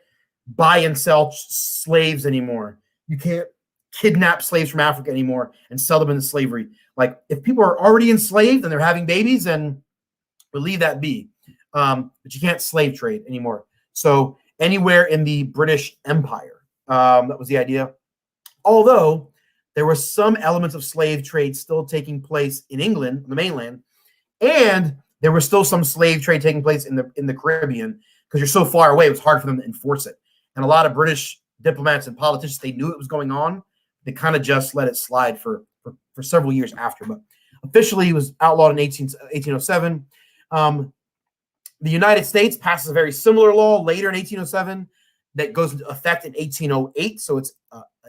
buy and sell slaves anymore. You can't kidnap slaves from Africa anymore and sell them into slavery. Like, if people are already enslaved and they're having babies, then we'll leave that be. But you can't slave trade anymore. So anywhere in the British Empire, that was the idea. Although there were some elements of slave trade still taking place in England, the mainland, and there was still some slave trade taking place in the Caribbean, because you're so far away, it was hard for them to enforce it. And a lot of British diplomats and politicians, they knew it was going on. They kind of just let it slide for several years after. But officially, it was outlawed in 1807. The United States passes a very similar law later in 1807 that goes into effect in 1808. So it's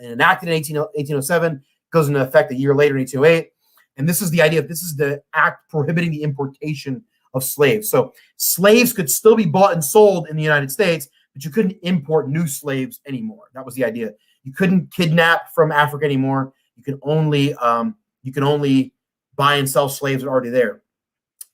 enacted in 1807, goes into effect a year later in 1808. And this is the idea. This is the act prohibiting the importation of slaves. So slaves could still be bought and sold in the United States, but you couldn't import new slaves anymore. That was the idea. You couldn't kidnap from Africa anymore. You could only buy and sell slaves that are already there.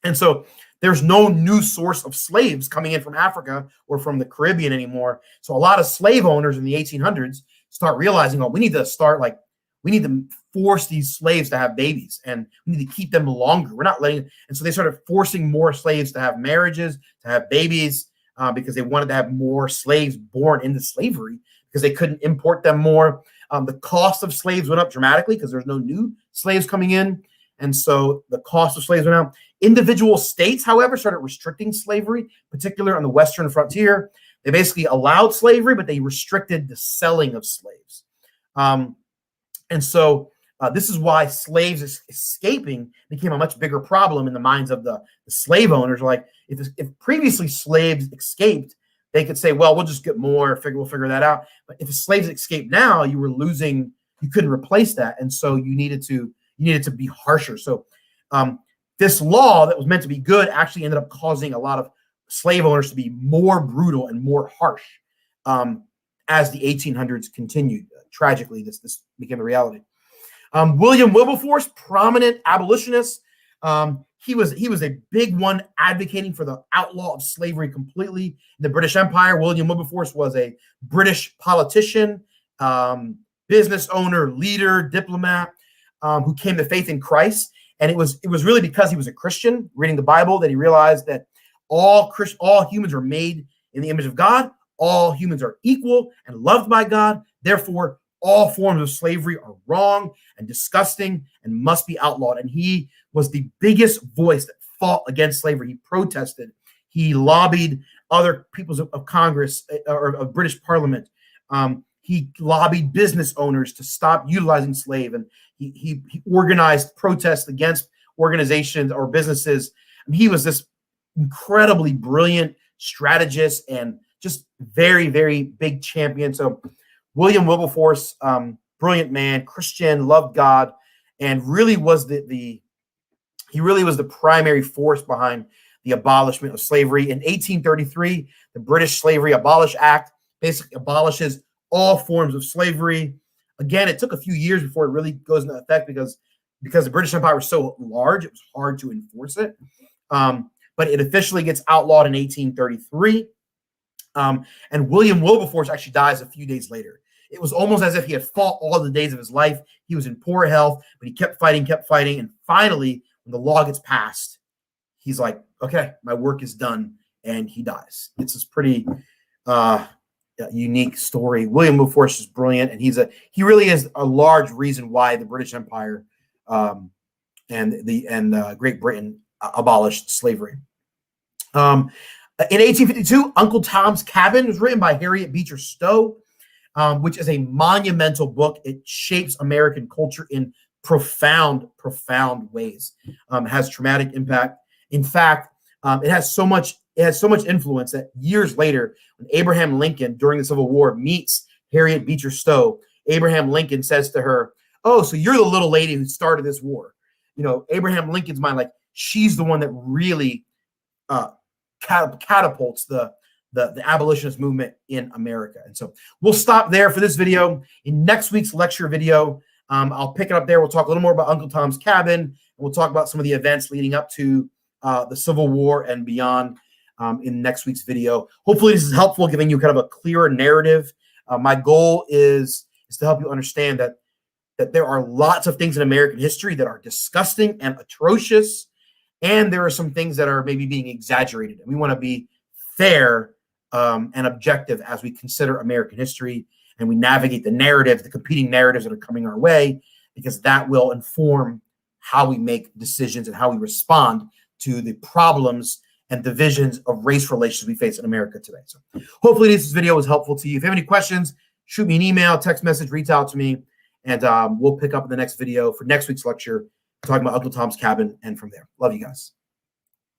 And so there's no new source of slaves coming in from Africa or from the Caribbean anymore. So a lot of slave owners in the 1800s start realizing, oh, we need to force these slaves to have babies, and we need to keep them longer. We're not letting, and so they started forcing more slaves to have marriages, to have babies, because they wanted to have more slaves born into slavery because they couldn't import them more. The cost of slaves went up dramatically because there's no new slaves coming in. And so the cost of slaves went up. Individual states, however, started restricting slavery, particularly on the Western frontier. They basically allowed slavery, but they restricted the selling of slaves. And so this is why slaves escaping became a much bigger problem in the minds of the slave owners. Like, if previously slaves escaped, they could say, well, we'll just get more, we'll figure that out. But if slaves escaped now, you couldn't replace that. And so you needed to be harsher. So this law that was meant to be good actually ended up causing a lot of slave owners to be more brutal and more harsh as the 1800s continued. Tragically, this became a reality. William Wilberforce, prominent abolitionist. He was a big one advocating for the outlaw of slavery completely in the British Empire. William Wilberforce was a British politician, business owner, leader, diplomat, who came to faith in Christ. And it was really because he was a Christian, reading the Bible, that he realized that all humans are made in the image of God. All humans are equal and loved by God. Therefore, all forms of slavery are wrong and disgusting and must be outlawed. And he was the biggest voice that fought against slavery. He protested. He lobbied other peoples of Congress or of British Parliament. He lobbied business owners to stop utilizing slave, and he organized protests against organizations or businesses. And he was this incredibly brilliant strategist and just very, very big champion. So William Wilberforce, brilliant man, Christian, loved God, and really was the primary force behind the abolishment of slavery. In 1833, the British Slavery Abolish Act basically abolishes all forms of slavery. Again, it took a few years before it really goes into effect because the British Empire was so large, it was hard to enforce it. But it officially gets outlawed in 1833. And William Wilberforce actually dies a few days later. It was almost as if he had fought all the days of his life. He was in poor health, but he kept fighting. And finally, when the law gets passed, he's like, okay, my work is done. And he dies. It's this pretty unique story. William Wilberforce is brilliant. And he really is a large reason why the British Empire and Great Britain abolished slavery. In 1852, Uncle Tom's Cabin was written by Harriet Beecher Stowe, which is a monumental book. It shapes American culture in profound ways. Has traumatic impact. In fact, it has so much influence that years later, when Abraham Lincoln during the Civil War meets Harriet Beecher Stowe, Abraham Lincoln says to her, "Oh, so you're the little lady who started this war." Abraham Lincoln's mind, like she's the one that really catapults the abolitionist movement in America. And so we'll stop there for this video. In next week's lecture video, I'll pick it up there. We'll talk a little more about Uncle Tom's Cabin, and we'll talk about some of the events leading up to the Civil War and beyond in next week's video. Hopefully this is helpful, giving you kind of a clearer narrative. My goal is to help you understand that there are lots of things in American history that are disgusting and atrocious, and there are some things that are maybe being exaggerated. And we want to be fair and objective as we consider American history and we navigate the narratives, the competing narratives that are coming our way, because that will inform how we make decisions and how we respond to the problems and divisions of race relations we face in America today. So hopefully this video was helpful to you. If you have any questions, shoot me an email, text message, reach out to me, and we'll pick up in the next video for next week's lecture, talking about Uncle Tom's Cabin and from there. Love you guys.